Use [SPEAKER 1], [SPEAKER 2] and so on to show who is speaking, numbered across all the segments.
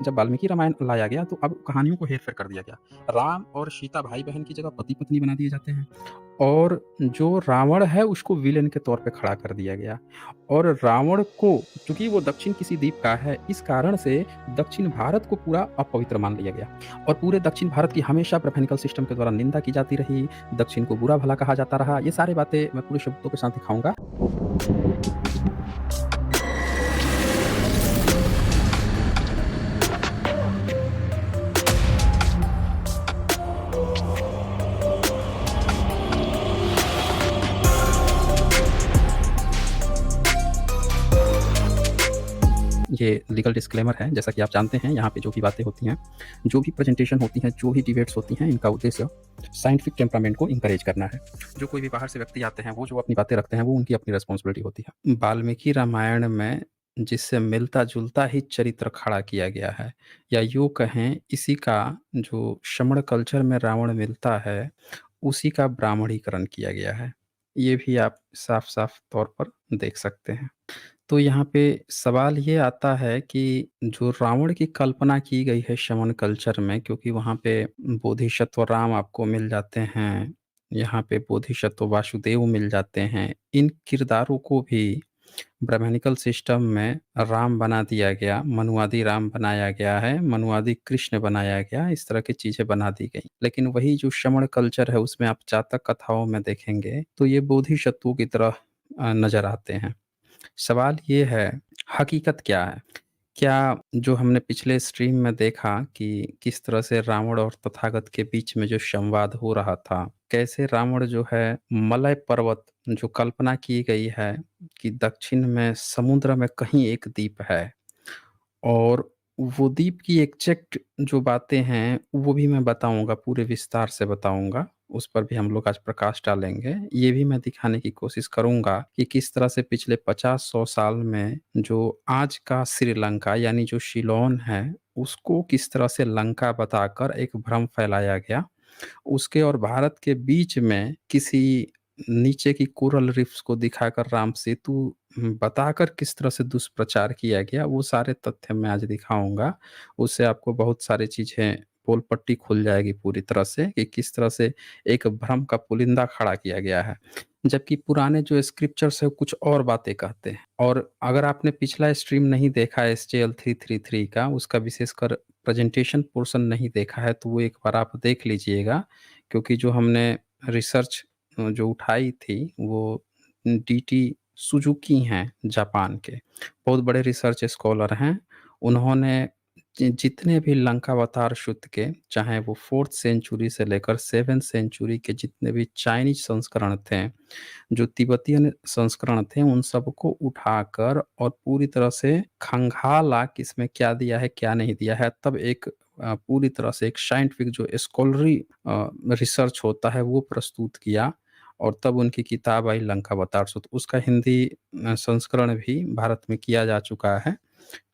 [SPEAKER 1] जब वाल्मीकि रामायण लाया गया तो अब कहानियों को हेर-फेर कर दिया गया। राम और सीता भाई-बहन की जगह पति-पत्नी बना दिए जाते हैं और जो रावण है उसको विलेन के तौर पे खड़ा कर दिया गया। और रावण को चूँकि वो दक्षिण किसी द्वीप का है, इस कारण से दक्षिण भारत को पूरा अपवित्र मान लिया गया और पूरे दक्षिण भारत की हमेशा ब्रह्मनिकल सिस्टम के द्वारा निंदा की जाती रही, दक्षिण को बुरा-भला कहा जाता रहा। ये सारी बातें मैं पूरे शब्दों के साथ दिखाऊँगा। ये लीगल डिस्क्लेमर है, जैसा कि आप जानते हैं यहाँ पे जो भी बातें होती हैं, जो भी प्रेज़ेंटेशन होती हैं, जो भी डिबेट्स होती हैं, इनका उद्देश्य साइंटिफिक टेम्परामेंट को एनकरेज करना है। जो कोई भी बाहर से व्यक्ति आते हैं, वो जो अपनी बातें रखते हैं, वो उनकी अपनी रिस्पॉन्सिबिलिटी होती है। वाल्मीकि रामायण में जिससे मिलता-जुलता ही चरित्र खड़ा किया गया है या यूँ कहें इसी का जो श्रमण कल्चर में रावण मिलता है, उसी का ब्राह्मणीकरण किया गया है। ये भी आप साफ-साफ तौर पर देख सकते हैं। तो यहाँ पे सवाल ये आता है कि जो रावण की कल्पना की गई है शमन कल्चर में, क्योंकि वहाँ पे बोधिसत्व राम आपको मिल जाते हैं, यहाँ पे बोधिसत्व वासुदेव मिल जाते हैं। इन किरदारों को भी ब्राह्मणिकल सिस्टम में राम बना दिया गया, मनुवादी राम बनाया गया है, मनुवादी कृष्ण बनाया गया, इस तरह की चीज़ें बना दी गई। लेकिन वही जो श्रमण कल्चर है उसमें आप जातक कथाओं में देखेंगे तो ये बोधिसत्वों की तरह नज़र आते हैं। सवाल ये है, हकीकत क्या है? क्या जो हमने पिछले स्ट्रीम में देखा कि किस तरह से रावण और तथागत के बीच में जो संवाद हो रहा था, कैसे रावण जो है मलय पर्वत जो कल्पना की गई है कि दक्षिण में समुद्र में कहीं एक द्वीप है और वो द्वीप की एग्ज़ैक्ट जो बातें हैं, वो भी मैं बताऊँगा, पूरे विस्तार से बताऊँगा। उस पर भी हम लोग आज प्रकाश डालेंगे। ये भी मैं दिखाने की कोशिश करूँगा कि किस तरह से पिछले 50-100 साल में जो आज का श्रीलंका यानी जो शिलोन है, उसको किस तरह से लंका बताकर एक भ्रम फैलाया गया। उसके और भारत के बीच में किसी नीचे की कोरल रीफ्स को दिखाकर राम सेतु बताकर किस तरह से दुष्प्रचार किया गया, वो सारे तथ्य मैं आज दिखाऊँगा। उससे आपको बहुत सारी चीज़ें पोल-पट्टी खुल जाएगी पूरी तरह से कि किस तरह से एक भ्रम का पुलिंदा खड़ा किया गया है। जबकि पुराने जो स्क्रिप्चर्स हैं, वो कुछ और बातें कहते हैं। और अगर आपने पिछला स्ट्रीम नहीं देखा है एसटीएल 333 का, उसका विशेषकर प्रेजेंटेशन पोर्शन नहीं देखा है, तो वो एक बार आप देख लीजिएगा, क्योंकि जो हमने रिसर्च जो उठाई थी, वो डीटी सुजुकी हैं जापान के। बहुत बड़े रिसर्च स्कॉलर हैं। उन्होंने जितने भी लंकावतार शुद्ध के, चाहे वो 4th सेंचुरी से लेकर 7th सेंचुरी के जितने भी चाइनीज़ संस्करण थे, जो तिब्बतियन संस्करण थे, उन सबको उठाकर और पूरी तरह से खंगाला कि इसमें क्या दिया है, क्या नहीं दिया है। तब एक पूरी तरह से एक साइंटिफिक जो स्कॉलरी रिसर्च होता है, वो प्रस्तुत किया और तब उनकी किताब आई लंकावतार सूत्र। उसका हिंदी संस्करण भी भारत में किया जा चुका है।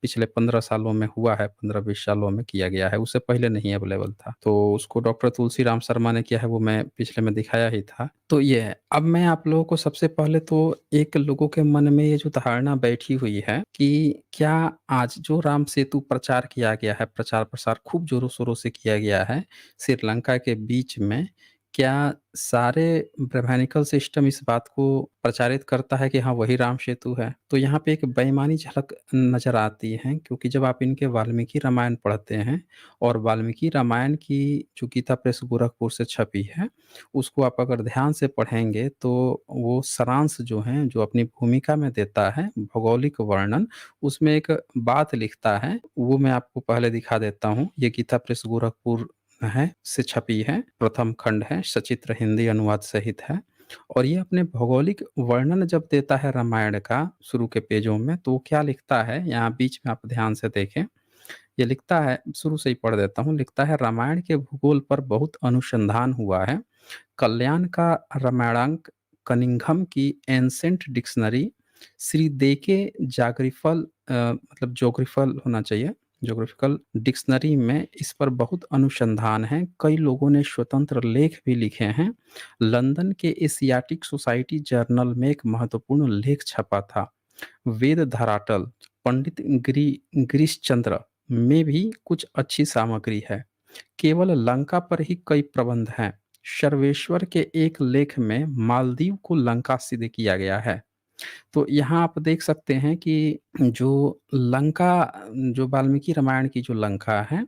[SPEAKER 1] पिछले 15 सालों में हुआ है, 15-20 सालों में किया गया है, उससे पहले नहीं अवेलेबल था। तो उसको डॉक्टर तुलसीराम शर्मा ने किया है, वो मैं पिछले में दिखाया ही था। तो ये है, अब मैं आप लोगों को सबसे पहले तो एक लोगों के मन में ये जो धारणा बैठी हुई है कि क्या आज जो राम सेतु प्रचार किया गया है, प्रचार-प्रसार खूब ज़ोरों-शोरों से किया गया है, श्रीलंका के बीच में, क्या सारे ब्रह्मानिकल सिस्टम इस बात को प्रचारित करता है कि हाँ, वही राम सेतु है? तो यहाँ पे एक बेईमानी झलक नज़र आती है, क्योंकि जब आप इनके वाल्मीकि रामायण पढ़ते हैं और वाल्मीकि रामायण की जो गीता प्रेस गोरखपुर से छपी है, उसको आप अगर ध्यान से पढ़ेंगे तो वो सारांश जो है, जो अपनी भूमिका में देता है, भौगोलिक वर्णन, उसमें एक बात लिखता है, वो मैं आपको पहले दिखा देता हूँ। ये गीता प्रेस गोरखपुर है से छपी है, प्रथम खंड है, सचित्र हिंदी अनुवाद सहित है। और ये अपने भौगोलिक वर्णन जब देता है रामायण का शुरू के पेजों में, तो वो क्या लिखता है, यहाँ बीच में आप ध्यान से देखें। ये लिखता है, शुरू से ही पढ़ देता हूँ, लिखता है रामायण के भूगोल पर बहुत अनुसंधान हुआ है। कल्याण का रामायणांक कनिंघम की एंसेंट डिक्शनरी श्री देके जाग्रिफल मतलब जोग्रिफल होना चाहिए, ज्योग्राफिकल डिक्शनरी में इस पर बहुत अनुसंधान है। कई लोगों ने स्वतंत्र लेख भी लिखे हैं। लंदन के एशियाटिक सोसाइटी जर्नल में एक महत्वपूर्ण लेख छपा था। वेद धरातल पंडित गिरीश चंद्र में भी कुछ अच्छी सामग्री है। केवल लंका पर ही कई प्रबंध हैं। सर्वेश्वर के एक लेख में मालदीव को लंका सिद्ध किया गया है। तो यहाँ आप देख सकते हैं कि जो लंका जो वाल्मीकि रामायण की जो लंका है,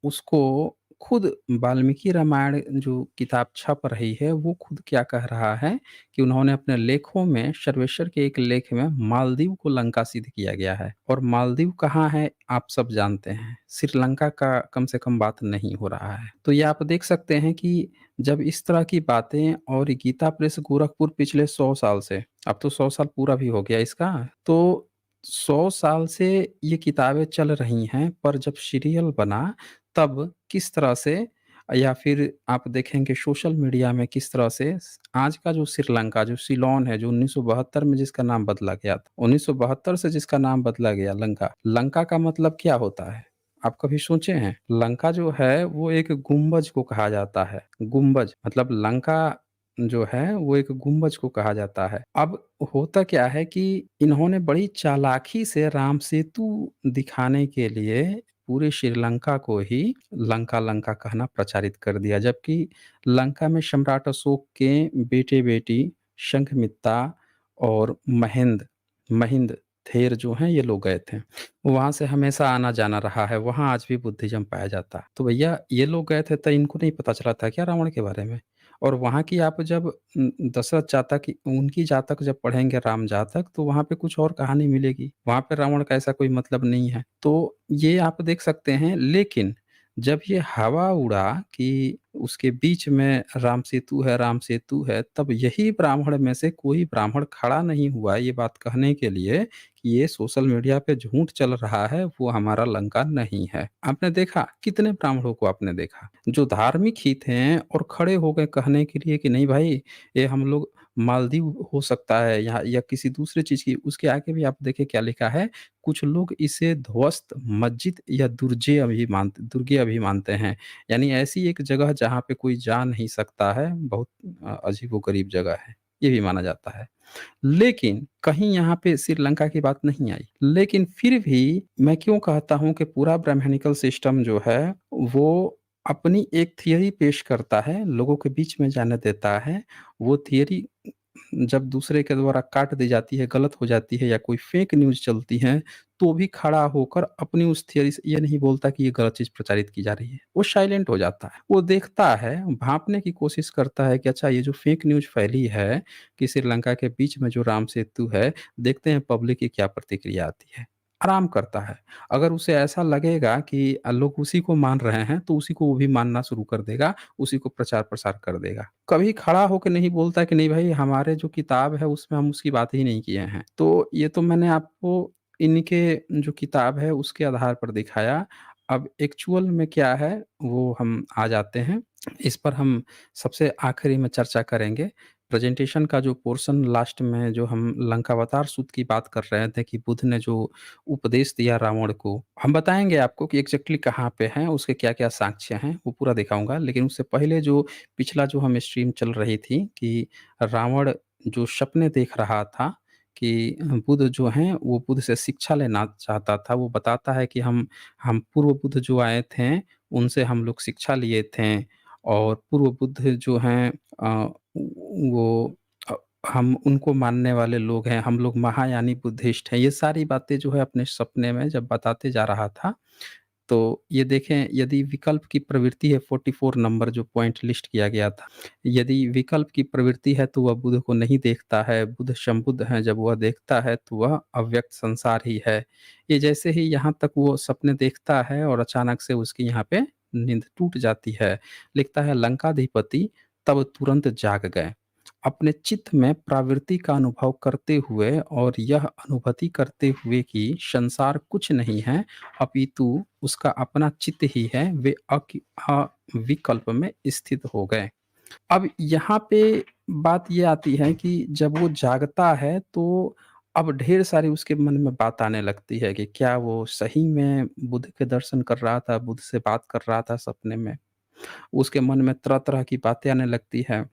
[SPEAKER 1] उसको खुद वाल्मीकि रामायण जो किताब छप रही है, वो खुद क्या कह रहा है कि उन्होंने अपने लेखों में सर्वेश्वर के एक लेख में मालदीव को लंका सिद्ध किया गया है और मालदीव कहाँ है, आप सब जानते हैं। श्रीलंका का कम से कम बात नहीं हो रहा है। तो ये आप देख सकते हैं कि जब इस तरह की बातें और गीता प्रेस गोरखपुर पिछले 100 साल से, अब तो 100 साल पूरा भी हो गया इसका, तो 100 साल से ये किताबें चल रही हैं, पर जब सीरियल बना तब किस तरह से या फिर आप देखेंगे सोशल मीडिया में किस तरह से आज का जो श्रीलंका, जो सिलोन है, जो 1972 में जिसका नाम बदला गया था, 1972 से जिसका नाम बदला गया लंका, लंका का मतलब क्या होता है? आप कभी सोचे हैं? लंका जो है वो एक गुंबज को कहा जाता है। गुंबज मतलब लंका जो है वो एक गुंबज को कहा जाता है। अब होता क्या है कि इन्होंने बड़ी चालाकी से राम सेतु दिखाने के लिए पूरे श्रीलंका को ही लंका-लंका कहना प्रचारित कर दिया। जबकि लंका में सम्राट अशोक के बेटे-बेटी शंखमित्ता और महिंद थेर जो हैं ये लोग गए थे। वहाँ से हमेशा आना-जाना रहा है, वहाँ आज भी बुद्धिज़्म पाया जाता है। तो भैया ये लोग गए थे तो इनको नहीं पता चला था क्या रावण के बारे में? और वहाँ की आप जब दशरथ जातक उनकी जातक जब पढ़ेंगे राम जातक तो वहाँ पे कुछ और कहानी मिलेगी। वहाँ पे रावण का ऐसा कोई मतलब नहीं है। तो ये आप देख सकते हैं, लेकिन जब ये हवा उड़ा कि उसके बीच में राम सेतु है, तब यही ब्राह्मण में से कोई ब्राह्मण खड़ा नहीं हुआ ये बात कहने के लिए कि ये सोशल मीडिया पे झूठ चल रहा है, वो हमारा लंका नहीं है। आपने देखा, कितने ब्राह्मणों को आपने देखा, जो धार्मिक ही थे और खड़े हो गए कहने के लिए कि नहीं भाई, ये हम लोग मालदीव हो सकता है या किसी दूसरे चीज़ की, उसके आगे भी आप देखिए क्या लिखा है, कुछ लोग इसे ध्वस्त मस्जिद या दुर्गे अभी मानते हैं। यानी ऐसी एक जगह जहाँ पे कोई जा नहीं सकता है, बहुत अजीबो-गरीब जगह है, ये भी माना जाता है। लेकिन कहीं यहाँ पे श्रीलंका की बात नहीं आई। लेकिन फिर भी मैं क्यों कहता हूँ कि पूरा ब्राह्मणिकल सिस्टम जो है, वो अपनी एक थियरी पेश करता है, लोगों के बीच में जाने देता है। वो थियरी जब दूसरे के द्वारा काट दी जाती है, गलत हो जाती है या कोई फेक न्यूज़ चलती है, तो भी खड़ा होकर अपनी उस थियरी से ये नहीं बोलता कि ये गलत चीज़ प्रचारित की जा रही है। वो साइलेंट हो जाता है। वो देखता है, भाँपने की कोशिश करता है कि अच्छा ये जो फेक न्यूज़ फैली है कि श्रीलंका के बीच में जो राम सेतु है, देखते हैं पब्लिक की क्या प्रतिक्रिया आती है। आराम करता है। अगर उसे ऐसा लगेगा कि लोग उसी को मान रहे हैं, तो उसी को वो भी मानना शुरू कर देगा, उसी को प्रचार-प्रसार कर देगा। कभी खड़ा होके नहीं बोलता कि नहीं भाई हमारे जो किताब है उसमें हम उसकी बात ही नहीं किए हैं। तो ये तो मैंने आपको इनके जो किताब है उसके आधार पर दिखाया। अब एक्चुअल में क्या है वो हम आ जाते हैं। इस पर हम सबसे आखिरी में चर्चा करेंगे। प्रेज़ेंटेशन का जो पोर्शन लास्ट में जो हम लंकावतार सूक्त की बात कर रहे थे कि बुद्ध ने जो उपदेश दिया रावण को, हम बताएँगे आपको कि एग्ज़ैक्टली कहाँ पे हैं, उसके क्या-क्या साक्ष्य हैं, वो पूरा दिखाऊँगा। लेकिन उससे पहले जो पिछला जो हम स्ट्रीम चल रही थी कि रावण जो सपने देख रहा था कि बुद्ध जो हैं, वो बुद्ध से शिक्षा लेना चाहता था। वो बताता है कि हम पूर्व बुद्ध जो आए थे, उनसे हम लोग शिक्षा लिए थे और पूर्व बुद्ध जो हैं वो अ, हम उनको मानने वाले लोग हैं, हम लोग महायानी बुद्धिस्ट हैं। ये सारी बातें जो है अपने सपने में जब बताते जा रहा था, तो ये देखें यदि विकल्प की प्रवृत्ति है 44 नंबर जो पॉइंट लिस्ट किया गया था। यदि विकल्प की प्रवृत्ति है तो वह बुद्ध को नहीं देखता है, बुद्ध संबुद्ध हैं, जब वह देखता है तो वह अव्यक्त संसार ही है। ये जैसे ही यहाँ तक वो सपने देखता है और अचानक से उसकी यहाँ पे नींद टूट जाती है। लिखता है लंकाधिपति तब तुरंत जाग गए। अपने चित्त में प्रवृत्ति का अनुभव करते हुए और यह अनुभूति करते हुए कि संसार कुछ नहीं है अपितु उसका अपना चित्त ही है, वे अविकल्प में स्थित हो गए। अब यहाँ पे बात ये आती है कि जब वो जागता है तो अब ढेर सारी उसके मन में बात आने लगती है कि क्या वो सही में बुद्ध के दर्शन कर रहा था, बुद्ध से बात कर रहा था सपने में। उसके मन में तरह-तरह की बातें आने लगती हैं।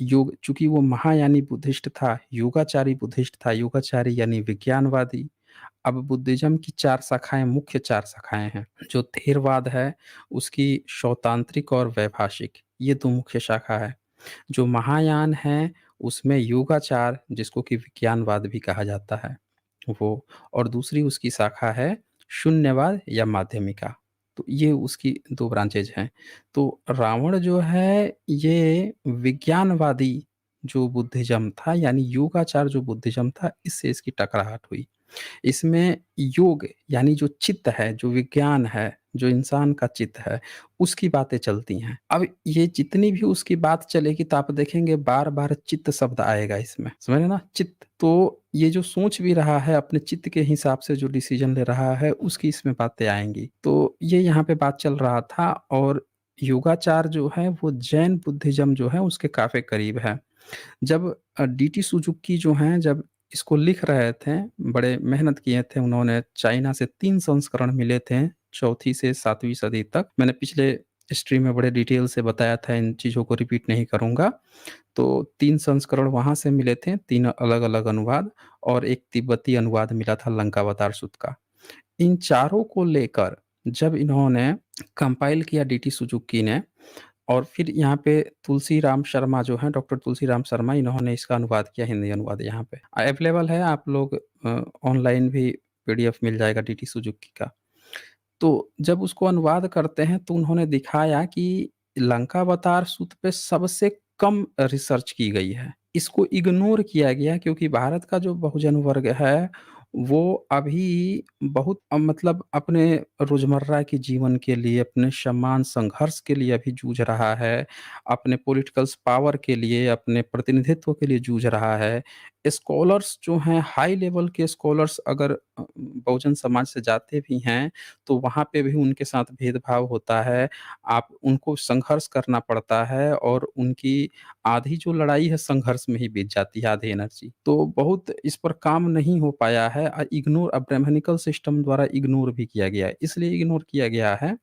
[SPEAKER 1] योग चूँकि वो महायानी बुद्धिस्ट था, योगाचारी बुद्धिस्ट था, योगाचारी यानी विज्ञानवादी। अब बुद्धिज़्म की 4 शाखाएँ मुख्य 4 शाखाएँ हैं। जो थेरवाद है, उसकी शौतांत्रिक और वैभाषिक, ये 2 मुख्य शाखा है। जो महायान है, उसमें योगाचार जिसको कि विज्ञानवाद भी कहा जाता है, वो और दूसरी उसकी शाखा है शून्यवाद या माध्यमिका। तो ये उसकी 2 ब्रांचेज़ हैं। तो रावण जो है ये विज्ञानवादी जो बुद्धिज़्म था यानी योगाचार जो बुद्धिज़्म था इससे इसकी टकराहट हुई। इसमें योग यानी जो चित्त है, जो विज्ञान है, जो इंसान का चित्त है, उसकी बातें चलती हैं। अब ये जितनी भी उसकी बात चलेगी तो आप देखेंगे बार-बार चित्त शब्द आएगा इसमें, समझ रहे हैं ना? चित्त, तो ये जो सोच भी रहा है अपने चित्त के हिसाब से जो डिसीज़न ले रहा है, उसकी इसमें बातें आएँगी। तो ये यहाँ पे बात चल रहा था और योगाचार जो है वो जैन बुद्धिज़्म जो है उसके काफ़ी करीब है। जब डीटी सुजुकी जो हैं जब इसको लिख रहे थे, बड़े मेहनत किए थे उन्होंने, चाइना से 3 संस्करण मिले थे, चौथी से 7वीं सदी तक। मैंने पिछले स्ट्रीम में बड़े डिटेल से बताया था, इन चीज़ों को रिपीट नहीं करूँगा। तो 3 संस्करण वहाँ से मिले थे, 3 अलग-अलग अनुवाद और एक तिब्बती अनुवाद मिला था लंकावतार सूत्र का। इन चारों को लेकर जब इन्होंने कंपाइल किया डीटी सुजुकी ने और फिर यहाँ पे तुलसी राम शर्मा जो हैं, डॉक्टर तुलसी राम शर्मा, इन्होंने इसका अनुवाद किया, हिंदी अनुवाद यहाँ पे अवेलेबल है। आप लोग ऑनलाइन भी पीडीएफ मिल जाएगा डीटी सुजुकी का। तो जब उसको अनुवाद करते हैं तो उन्होंने दिखाया कि लंकावतार सूत्र पे सबसे कम रिसर्च की गई है। इसको इग्नोर किया गया क्योंकि भारत का जो बहुजन वर्ग है, वो अभी बहुत मतलब अपने रोज़मर्रा के जीवन के लिए, अपने सम्मान संघर्ष के लिए अभी जूझ रहा है, अपने पॉलिटिकल्स पावर के लिए, अपने प्रतिनिधित्व के लिए जूझ रहा है। स्कॉलर्स जो हैं, हाई लेवल के स्कॉलर्स अगर बहुजन समाज से जाते भी हैं, तो वहाँ पे भी उनके साथ भेदभाव होता है। आप उनको संघर्ष करना पड़ता है और उनकी आधी जो लड़ाई है संघर्ष में ही बीत जाती है, आधी एनर्जी। तो बहुत इस पर काम नहीं हो पाया है इग्नोर ब्रैह्मणिकल सिस्टम द्वारा इग्नोर भी किया गया है। इसलिए इग्नोर किया गया है,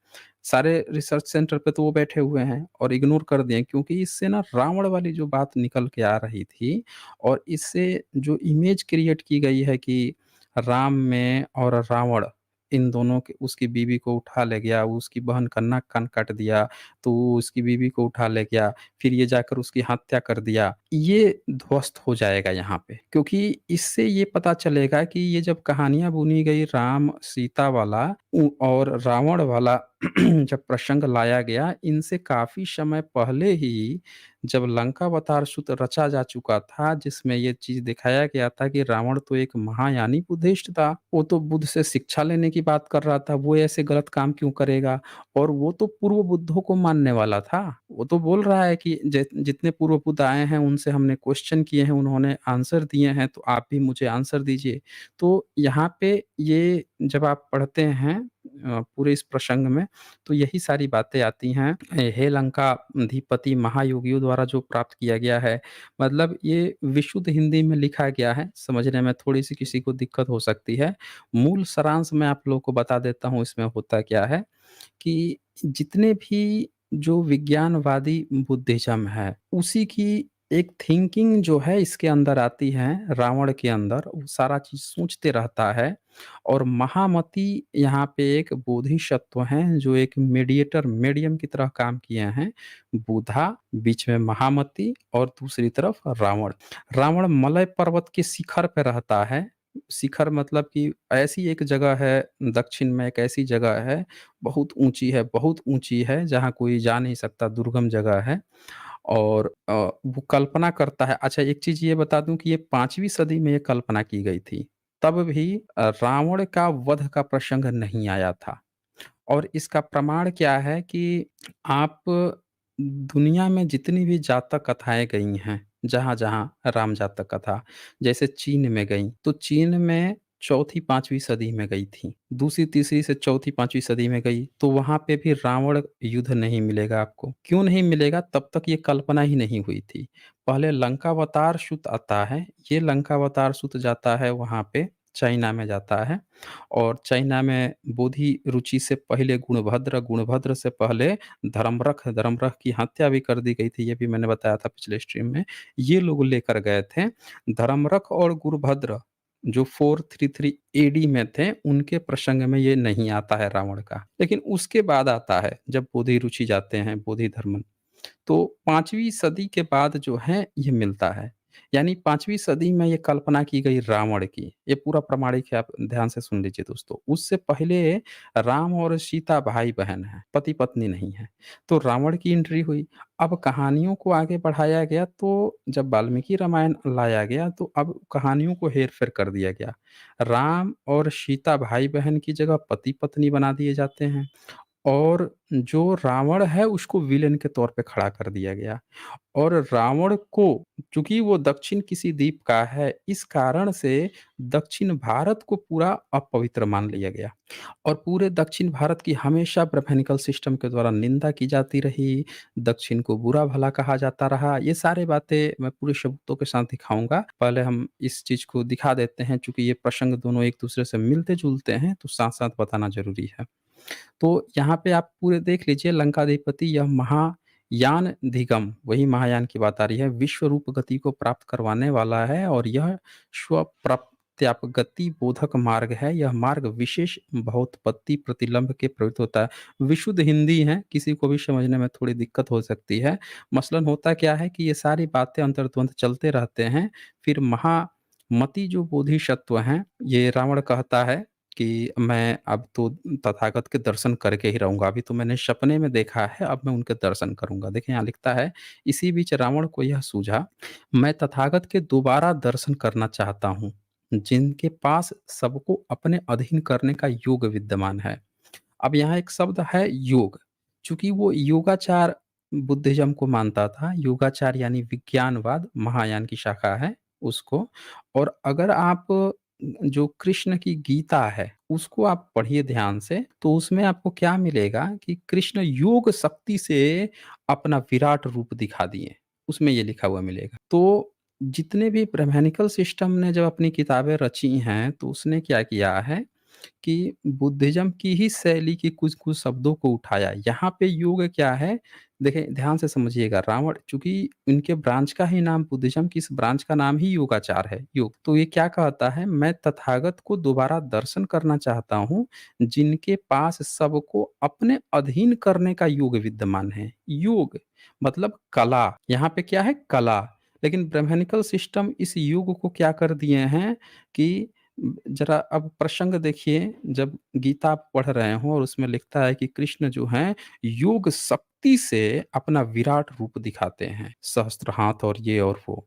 [SPEAKER 1] सारे रिसर्च सेंटर पे तो वो बैठे हुए हैं और इग्नोर कर दिए क्योंकि इससे ना रावण वाली जो बात निकल के आ रही थी और इससे जो इमेज क्रिएट की गई है कि राम में और रावण इन दोनों के उसकी बीवी को उठा ले गया, उसकी बहन का नाक कान काट दिया, तो वो उसकी बीवी को उठा ले गया, फिर ये जाकर उसकी हत्या कर दिया। ये ध्वस्त हो जाएगा यहाँ पे क्योंकि इससे ये पता चलेगा कि ये जब कहानियाँ बुनी गई राम-सीता वाला और रावण वाला जब प्रसंग लाया गया, इनसे काफ़ी समय पहले ही जब लंकावतार सूत्र रचा जा चुका था, जिसमें ये चीज़ दिखाया गया था कि रावण तो एक महायानी बुद्धिस्ट था। वो तो बुद्ध से शिक्षा लेने की बात कर रहा था, वो ऐसे गलत काम क्यों करेगा? और वो तो पूर्व बुद्धों को मानने वाला था। वो तो बोल रहा है कि जितने पूर्व बुद्ध आए हैं, उनसे हमने क्वेश्चन किए हैं, उन्होंने आंसर दिए हैं, तो आप भी मुझे आंसर दीजिए। तो यहाँ पे ये जब आप पढ़ते हैं पूरे इस प्रसंग में, तो यही सारी बातें आती हैं। हे लंकाधिपति महायोगियों द्वारा जो प्राप्त किया गया है, मतलब ये विशुद्ध हिंदी में लिखा गया है, समझने में थोड़ी-सी किसी को दिक्कत हो सकती है। मूल सारांश मैं आप लोगों को बता देता हूँ इसमें होता क्या है कि जितने भी जो विज्ञानवादी बुद्धिज़्म है, उसी की एक थिंकिंग जो है इसके अंदर आती है, रावण के अंदर, वो सारा चीज़ सोचते रहता है और महामति यहाँ पे एक बोधिसत्व हैं, जो एक मीडियम की तरह काम किए हैं। बुधा, बीच में महामति और दूसरी तरफ रावण। रावण मलय पर्वत के शिखर पे रहता है। शिखर मतलब कि ऐसी एक जगह है, दक्षिण में एक ऐसी जगह है, बहुत ऊँची है, जहाँ कोई जा नहीं सकता, दुर्गम जगह है और वो कल्पना करता है। अच्छा, एक चीज़ ये बता दूँ कि ये 5वीं सदी में ये कल्पना की गई थी। तब भी रावण का वध का प्रसंग नहीं आया था और इसका प्रमाण क्या है कि आप दुनिया में जितनी भी जातक कथाएँ गई हैं, जहाँ-जहाँ राम जातक कथा, जैसे चीन में गईं, तो चीन में चौथी 5वीं सदी में गई थी। दूसरी, तीसरी से चौथी 5वीं सदी में गई, तो वहाँ पे भी रावण युद्ध नहीं मिलेगा आपको। क्यों नहीं मिलेगा? तब तक ये कल्पना ही नहीं हुई थी। पहले लंकावतार सूत आता है, ये लंकावतार सूत जाता है वहाँ पे, चाइना में जाता है और चाइना में बोधि रुचि से पहले गुणभद्र, गुणभद्र से पहले धर्मरख, धर्मरख की हत्या भी कर दी गई थी, ये भी मैंने बताया था पिछले स्ट्रीम में। ये लोग लेकर गए थे। धर्मरख और गुणभद्र जो 433 एडी में थे, उनके प्रसंग में ये नहीं आता है रावण का। लेकिन उसके बाद आता है, जब बोधि रुचि जाते हैं, बोधि धर्म, तो 5वीं सदी के बाद जो है ये मिलता है। यानी 5वीं सदी में ये कल्पना की गई रावण की, ये पूरा प्रामाणिक है, आप ध्यान से सुन लीजिए दोस्तों। उससे पहले राम और सीता भाई-बहन हैं, पति-पत्नी नहीं हैं। तो रावण की एंट्री हुई। अब कहानियों को आगे बढ़ाया गया, तो जब वाल्मीकि रामायण लाया गया तो अब कहानियों को हेर-फेर कर दिया गया। राम और सीता भाई-बहन की जगह पति-पत्नी बना दिए जाते हैं। और जो रावण है उसको विलेन के तौर पे खड़ा कर दिया गया। और रावण को, चूँकि वो दक्षिण किसी द्वीप का है, इस कारण से दक्षिण भारत को पूरा अपवित्र मान लिया गया। और पूरे दक्षिण भारत की हमेशा ब्रह्मनिकल सिस्टम के द्वारा निंदा की जाती रही, दक्षिण को बुरा-भला कहा जाता रहा। ये सारी बातें मैं पूरे शब्दों के साथ दिखाऊँगा। पहले हम इस चीज़ को दिखा देते हैं, चूँकि ये प्रसंग दोनों एक-दूसरे से मिलते-जुलते हैं, तो साथ-साथ बताना ज़रूरी है। तो यहाँ पे आप पूरे देख लीजिए, लंकाधिपति यह महायान धिगम, वही महायान की बात आ रही है, विश्व रूप गति को प्राप्त करवाने वाला है और यह स्वप्रत्यापगति बोधक मार्ग है। यह मार्ग विशेष भौतपत्ति प्रतिलंब के प्रवृत्त होता है। विशुद्ध हिंदी है, किसी को भी समझने में थोड़ी दिक्कत हो सकती है। मसलन होता क्या है कि ये सारी बातें अंतर्द्वंद चलते रहते हैं। फिर महामति जो बोधिसत्व हैं, ये रावण कहता है कि मैं अब तो तथागत के दर्शन करके ही रहूँगा, अभी तो मैंने सपने में देखा है, अब मैं उनके दर्शन करूँगा। देखिए यहाँ लिखता है, इसी बीच रावण को यह सूझा, मैं तथागत के दोबारा दर्शन करना चाहता हूँ, जिनके पास सबको अपने अधीन करने का योग विद्यमान है। अब यहाँ एक शब्द है योग, चूँकि वो योगाचार बुद्धिज़्म को मानता था, योगाचार यानी विज्ञानवाद, महायान की शाखा है उसको। और अगर आप जो कृष्ण की गीता है, उसको आप पढ़िए ध्यान से, तो उसमें आपको क्या मिलेगा कि कृष्ण योग शक्ति से अपना विराट रूप दिखा दिए, उसमें ये लिखा हुआ मिलेगा। तो जितने भी ब्रह्मानिकल सिस्टम ने जब अपनी किताबें रची हैं, तो उसने क्या किया है कि बुद्धिज़्म की ही शैली के कुछ-कुछ शब्दों को उठाया। यहाँ पे योग क्या है, देखें ध्यान से समझिएगा, रावण चूँकि इनके ब्रांच का ही नाम बुद्धिज़्म की इस ब्रांच का नाम ही योगाचार है, योग। तो ये क्या कहता है, मैं तथागत को दोबारा दर्शन करना चाहता हूँ, जिनके पास सबको अपने अधीन करने का योग विद्यमान है। योग मतलब कला, यहाँ पे क्या है कला। लेकिन ब्रह्मानिकल सिस्टम इस योग को क्या कर दिए हैं कि ज़रा अब प्रसंग देखिए, जब गीता आप पढ़ रहे हों और उसमें लिखता है कि कृष्ण जो हैं, योग शक्ति से अपना विराट रूप दिखाते हैं, सहस्त्र हाथ और ये और वो।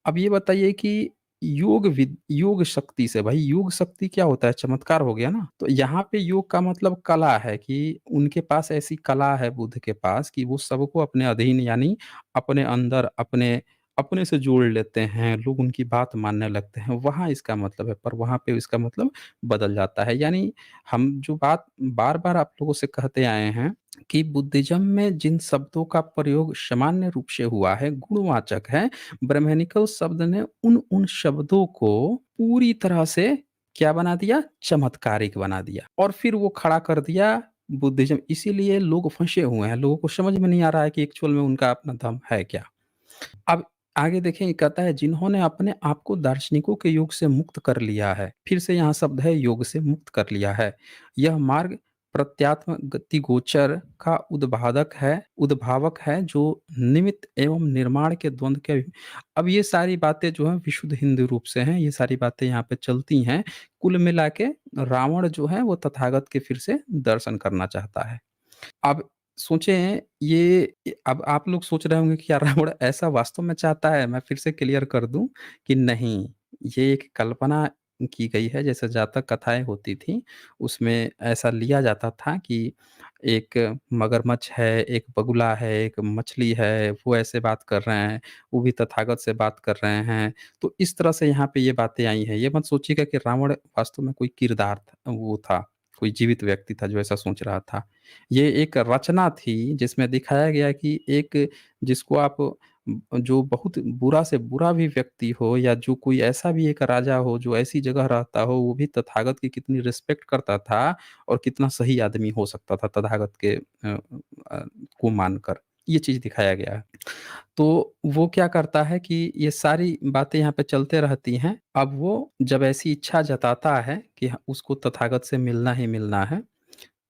[SPEAKER 1] अब ये बताइए कि योग शक्ति से, भाई योग शक्ति क्या होता है? चमत्कार हो गया ना? तो यहाँ पे योग का मतलब कला है कि उनके पास ऐसी कला है बुद्ध के पास कि वो सबको अपने अधीन, यानी अपने अंदर, अपने अपने से जोड़ लेते हैं, लोग उनकी बात मानने लगते हैं, वहाँ इसका मतलब है। पर वहाँ पे इसका मतलब बदल जाता है। यानी हम जो बात बार-बार आप लोगों से कहते आए हैं कि बुद्धिज़्म में जिन शब्दों का प्रयोग सामान्य रूप से हुआ है, गुणवाचक है, ब्रह्मनिकल शब्द ने उन शब्दों को पूरी तरह से क्या बना दिया? चमत्कारिक बना दिया और फिर वो खड़ा कर दिया बुद्धिज़्म। इसीलिए लोग फँसे हुए हैं, लोगों को समझ में नहीं आ रहा है कि एक्चुअल में उनका अपना धर्म है क्या? अब आगे देखें, ये कहता है जिन्होंने अपने आप को दार्शनिकों के योग से मुक्त कर लिया है, फिर से यहाँ शब्द है योग से मुक्त कर लिया है। यह मार्ग प्रत्यात्म गतिगोचर का उद्भावक है जो निमित्त एवं निर्माण के द्वंद के। अब ये सारी बातें जो हैं विशुद्ध हिंदू रूप से हैं, ये सारी बातें यहाँ पे चलती हैं। कुल मिला के रावण जो है वो तथागत के फिर से दर्शन करना चाहता है। अब सोचें अब आप लोग सोच रहे होंगे कि क्या रावण ऐसा वास्तव में चाहता है? मैं फिर से क्लियर कर दूँ कि नहीं, ये एक कल्पना की गई है, जैसे जातक कथाएँ होती थीं, उसमें ऐसा लिया जाता था कि एक मगरमच्छ है, एक बगुला है, एक मछली है, वो ऐसे बात कर रहे हैं, वो भी तथागत से बात कर रहे हैं। तो इस तरह से यहाँ पे ये बातें आई हैं। ये मत सोचिएगा कि रावण वास्तव में कोई किरदार वो था, कोई जीवित व्यक्ति था जो ऐसा सोच रहा था। ये एक रचना थी जिसमें दिखाया गया कि एक जिसको आप जो बहुत बुरा से बुरा भी व्यक्ति हो या जो कोई ऐसा भी एक राजा हो जो ऐसी जगह रहता हो, वो भी तथागत की कितनी रिस्पेक्ट करता था और कितना सही आदमी हो सकता था तथागत के को मानकर। ये चीज़ दिखाया गया है। तो वो क्या करता है कि ये सारी बातें यहाँ पे चलते रहती हैं। अब वो जब ऐसी इच्छा जताता है कि ह उसको तथागत से मिलना ही मिलना है,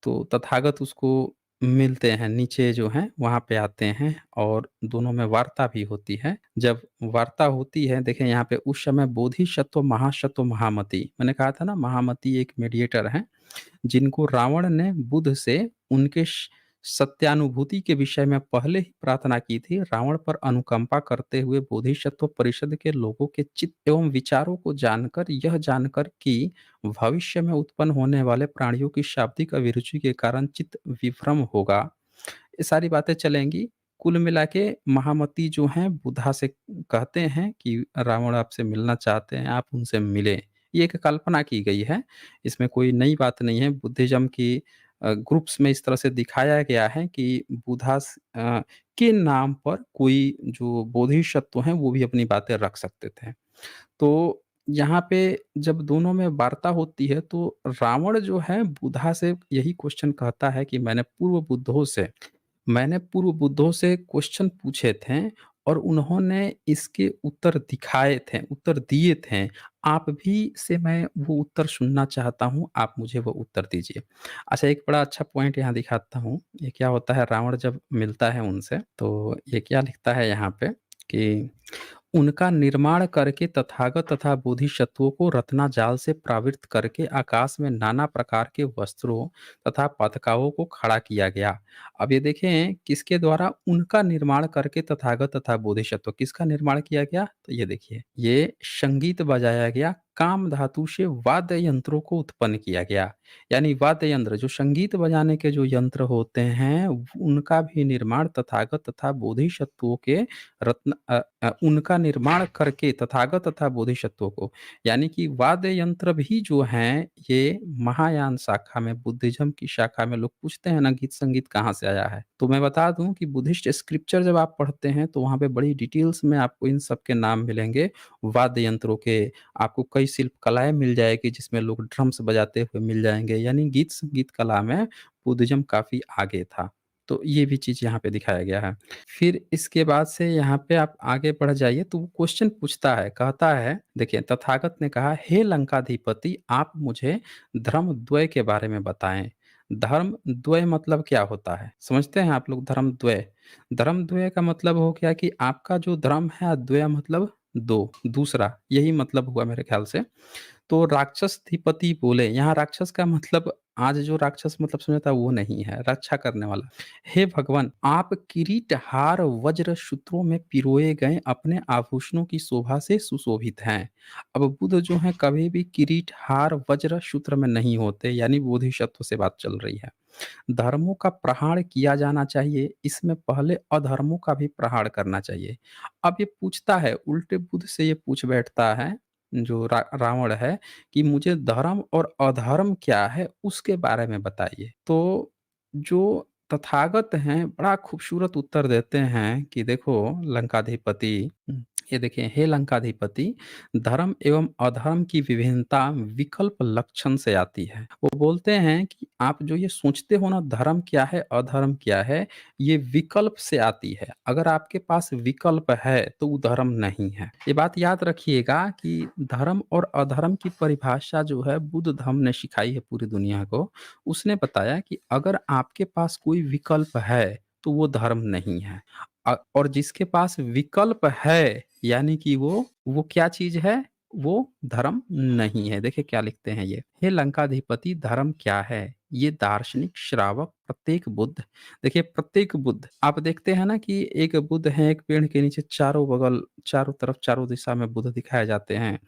[SPEAKER 1] तो तथागत उसको मिलते हैं, नीचे जो हैं वहाँ पे आते हैं और दोनों में वार्ता भी होती है। जब वार्ता होती है देखिए यहाँ पे उस समय बोधिसत्व महासत्व महामति, मैंने कहा था ना महामति एक मीडिएटर हैं, जिनको रावण ने बुध से उनके सत्यानुभूति के विषय में पहले ही प्रार्थना की थी। रावण पर अनुकंपा करते हुए बोधिसत्व परिषद के लोगों के चित्त एवं विचारों को जानकर, यह जानकर कि भविष्य में उत्पन्न होने वाले प्राणियों की शाब्दिक अभिरुचि के कारण चित्त विभ्रम होगा। ये सारी बातें चलेंगी। कुल मिला के महामती जो हैं बुधा से कहते हैं कि रावण आपसे मिलना चाहते हैं, आप उनसे मिलें। ये एक कल्पना की गई है, इसमें कोई नई बात नहीं है। बुद्धिज़्म की ग्रुप्स में इस तरह से दिखाया गया है कि के नाम पर कोई जो बोधिसत्व हैं वो भी अपनी बातें रख सकते थे। तो यहाँ पे जब दोनों में वार्ता होती है तो रावण जो है बुधा से यही क्वेश्चन कहता है कि मैंने पूर्व बुद्धों से क्वेश्चन पूछे थे और उन्होंने इसके उत्तर दिए थे। आप भी से मैं वो उत्तर सुनना चाहता हूँ, आप मुझे वो उत्तर दीजिए। अच्छा एक बड़ा अच्छा पॉइंट यहाँ दिखाता हूँ, ये क्या होता है रावण जब मिलता है उनसे, तो ये क्या लिखता है यहाँ पे कि उनका निर्माण करके तथागत तथा बोधिसत्वों को रत्नाजाल से प्रावृत करके आकाश में नाना प्रकार के वस्त्रों तथा पताकाओं को खड़ा किया गया। अब ये देखें किसके द्वारा उनका निर्माण करके तथागत तथा बोधिसत्व किसका निर्माण किया गया? तो ये देखिए, ये संगीत बजाया गया, काम धातु से वाद्य यंत्रों को उत्पन्न किया गया। यानी वाद्य यंत्र जो संगीत बजाने के जो यंत्र होते हैं, उनका भी निर्माण तथागत तथा बोधिसत्वों के उनका निर्माण करके तथागत तथा बोधिसत्वों को, यानी कि वाद्य यंत्र भी जो हैं ये महायान शाखा में, बुद्धिज्म की शाखा में लोग पूछते हैं ना गीत संगीत कहाँ से आया है, तो मैं बता दूं कि बुद्धिस्ट स्क्रिप्चर जब आप पढ़ते हैं तो वहाँ पे बड़ी डिटेल्स में आपको इन सब के नाम मिलेंगे। वाद्य यंत्रों के आपको कई शिल्प कलाएं मिल जाएगी जिसमें लोग ड्रम्स बजाते हुए मिल जाएंगे, यानी गीत संगीत कला में बुद्धिज्म काफी आगे था। तो ये भी चीज यहाँ पे दिखाया गया है। फिर इसके बाद से यहाँ पे आप आगे बढ़ जाइए तो वो क्वेश्चन पूछता है, कहता है देखिए तथागत ने कहा, हे लंकाधिपति आप मुझे धर्म द्वय के बारे में बताएं। धर्म द्वय मतलब क्या होता है? समझते हैं आप लोग धर्म द्वय? धर्म द्वय का मतलब हो गया कि आपका जो धर्म है, द्वय मतलब दो, दूसरा, यही मतलब हुआ मेरे ख्याल से। तो राक्षसधिपति बोले, यहाँ राक्षस का मतलब आज जो राक्षस मतलब सुना था वो नहीं है, रक्षा करने वाला। हे भगवान, आप किरीट, हार, वज्र, सूत्रों में पिरोए गए अपने आभूषणों की शोभा से सुशोभित हैं। अब बुद्ध जो हैं कभी भी किरीट, हार, वज्र, सूत्र में नहीं होते, यानी बोधिसत्व से बात चल रही है। धर्मों का प्रहार किया जाना चाहिए, इसमें पहले अधर्मों का भी प्रहार करना चाहिए। अब ये पूछता है, उल्टे बुद्ध से ये पूछ बैठता है जो रावण है कि मुझे धर्म और अधर्म क्या है उसके बारे में बताइए। तो जो तथागत हैं बड़ा खूबसूरत उत्तर देते हैं कि देखो लंकाधिपति, ये देखिए, हे लंकाधिपति, धर्म एवं अधर्म की विभिन्नता विकल्प लक्षण से आती है। वो बोलते हैं कि आप जो ये सोचते हो ना धर्म क्या है अधर्म क्या है, ये विकल्प से आती है। अगर आपके पास विकल्प है तो वो धर्म नहीं है। ये बात याद रखिएगा कि धर्म और अधर्म की परिभाषा जो है बुद्ध धर्म ने सिखाई है पूरी दुनिया को। उसने बताया कि अगर आपके पास कोई विकल्प है तो वो धर्म नहीं है। और जिसके पास विकल्प है यानी कि वो क्या चीज़ है? वो धर्म नहीं है। देखिए क्या लिखते हैं ये, हे लंकाधिपति धर्म क्या है? ये दार्शनिक श्रावक प्रत्येक बुद्ध, देखिए प्रत्येक बुद्ध, आप देखते हैं ना कि एक बुद्ध है, एक पेड़ के नीचे चारों बगल, चारों तरफ, चारों दिशा में बुद्ध दिखाए जाते हैं,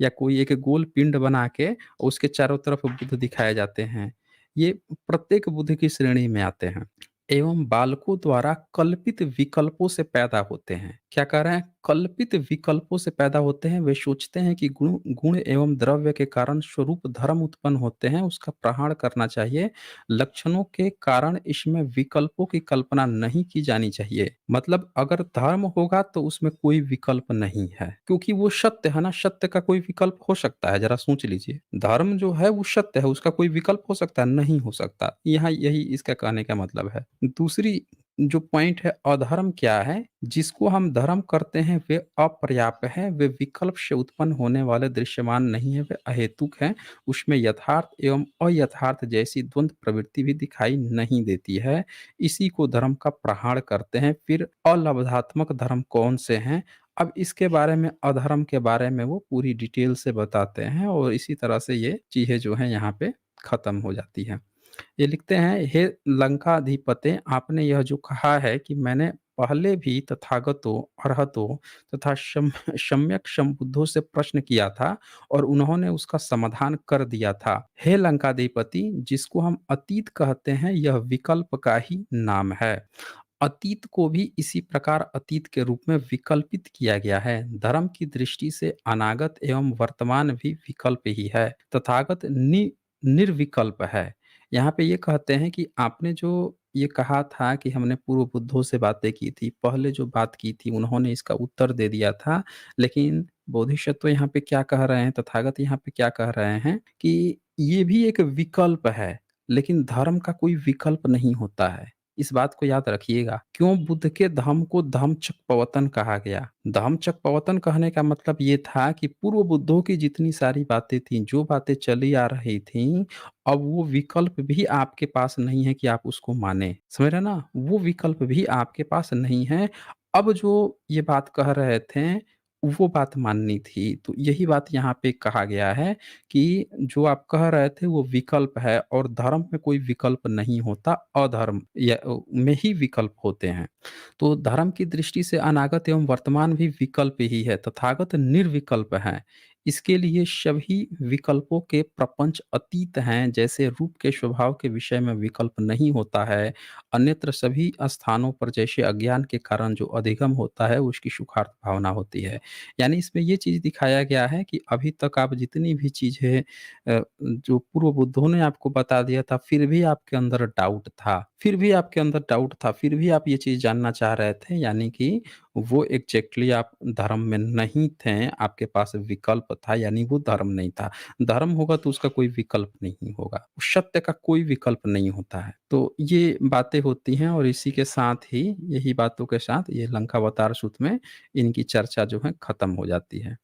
[SPEAKER 1] या कोई एक गोल पिंड बना के उसके चारों तरफ बुद्ध दिखाए जाते हैं। ये प्रत्येक बुद्ध की श्रेणी में आते हैं एवं बालकों द्वारा कल्पित विकल्पों से पैदा होते हैं। क्या कह रहे हैं? कल्पित विकल्पों से पैदा होते हैं। वे सोचते हैं कि गुण गुण एवं द्रव्य के कारण स्वरूप धर्म उत्पन्न होते हैं, उसका प्रहार करना चाहिए। लक्षणों के कारण इसमें विकल्पों की कल्पना नहीं की जानी चाहिए। मतलब अगर धर्म होगा तो उसमें कोई विकल्प नहीं है, क्योंकि वो सत्य है ना, सत्य का कोई विकल्प हो सकता है? जरा सोच लीजिए, धर्म जो है वो सत्य है, उसका कोई विकल्प हो सकता है? नहीं हो सकता। यहाँ यही इसका कहने का मतलब है। दूसरी जो पॉइंट है अधर्म क्या है? जिसको हम धर्म करते हैं वे अपर्याप्त है, वे विकल्प से उत्पन्न होने वाले दृश्यमान नहीं है, वे अहेतुक हैं। उसमें यथार्थ एवं अयथार्थ जैसी द्वंद प्रवृत्ति भी दिखाई नहीं देती है। इसी को धर्म का प्रहार करते हैं। फिर अलब्धात्मक धर्म कौन से हैं? अब इसके बारे में अधर्म के बारे में वो पूरी डिटेल से बताते हैं और इसी तरह से ये चीज़ें जो हैं यहाँ पे खत्म हो जाती हैं। ये लिखते हैं, हे लंकाधिपते, आपने यह जो कहा है कि मैंने पहले भी तथागतों, अरहतों तथा सम्यक संबुद्धों से प्रश्न किया था और उन्होंने उसका समाधान कर दिया था। हे लंकाधिपति, जिसको हम अतीत कहते हैं, यह विकल्प का ही नाम है। अतीत को भी इसी प्रकार अतीत के रूप में विकल्पित किया गया है। धर्म की दृष्टि से अनागत एवं वर्तमान भी विकल्प ही है। तथागत निर्विकल्प है। यहाँ पे ये कहते हैं कि आपने जो ये कहा था कि हमने पूर्व बुद्धों से बातें की थी, पहले जो बात की थी उन्होंने इसका उत्तर दे दिया था, लेकिन बोधिसत्व यहाँ पे क्या कह रहे हैं, तथागत यहाँ पे क्या कह रहे हैं कि ये भी एक विकल्प है, लेकिन धर्म का कोई विकल्प नहीं होता है। इस बात को याद रखिएगा। क्यों बुद्ध के धम्म को धम्मचक्कपवतन कहा गया? धम्मचक्कपवतन कहने का मतलब ये था कि पूर्व बुद्धों की जितनी सारी बातें थीं, जो बातें चली आ रही थीं, अब वो विकल्प भी आपके पास नहीं है कि आप उसको मानें। समझ रहे हैं ना? वो विकल्प भी आपके पास नहीं है। अब जो ये बात कह रहे थे, वो बात माननी थी। तो यही बात यहाँ पे कहा गया है कि जो आप कह रहे थे वो विकल्प है और धर्म में कोई विकल्प नहीं होता, अधर्म में ही विकल्प होते हैं। तो धर्म की दृष्टि से अनागत एवं वर्तमान भी विकल्प ही है, तथागत निर्विकल्प है। इसके लिए सभी विकल्पों के प्रपंच अतीत हैं, जैसे रूप के स्वभाव के विषय में विकल्प नहीं होता है, अन्यत्र सभी स्थानों पर जैसे अज्ञान के कारण जो अधिगम होता है, उसकी सुखार्थ भावना होती है। यानी इसमें ये चीज़ दिखाया गया है कि अभी तक आप जितनी भी चीज़ें जो पूर्व बुद्धों ने आपको बता दिया था, फिर भी आपके अंदर डाउट था, फिर भी आपके अंदर डाउट था, फिर भी आप ये चीज़ जानना चाह रहे थे, यानी कि वो एग्ज़ैक्टली आप धर्म में नहीं थे, आपके पास विकल्प था, यानी वो धर्म नहीं था। धर्म होगा तो उसका कोई विकल्प नहीं होगा, सत्य का कोई विकल्प नहीं होता है। तो ये बातें होती हैं और इसी के साथ ही, यही बातों के साथ ये लंकावतार सूत्र में इनकी चर्चा जो है खत्म हो जाती है।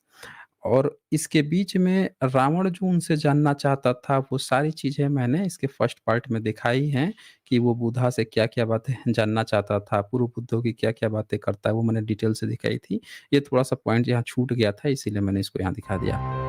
[SPEAKER 1] और इसके बीच में रावण जो उनसे जानना चाहता था, वो सारी चीज़ें मैंने इसके फर्स्ट पार्ट में दिखाई हैं कि वो बुद्धा से क्या-क्या बातें जानना चाहता था, पूर्व बुद्धों की क्या-क्या बातें करता है, वो मैंने डिटेल से दिखाई थी। ये थोड़ा-सा पॉइंट यहाँ छूट गया था, इसीलिए मैंने इसको यहाँ दिखा दिया।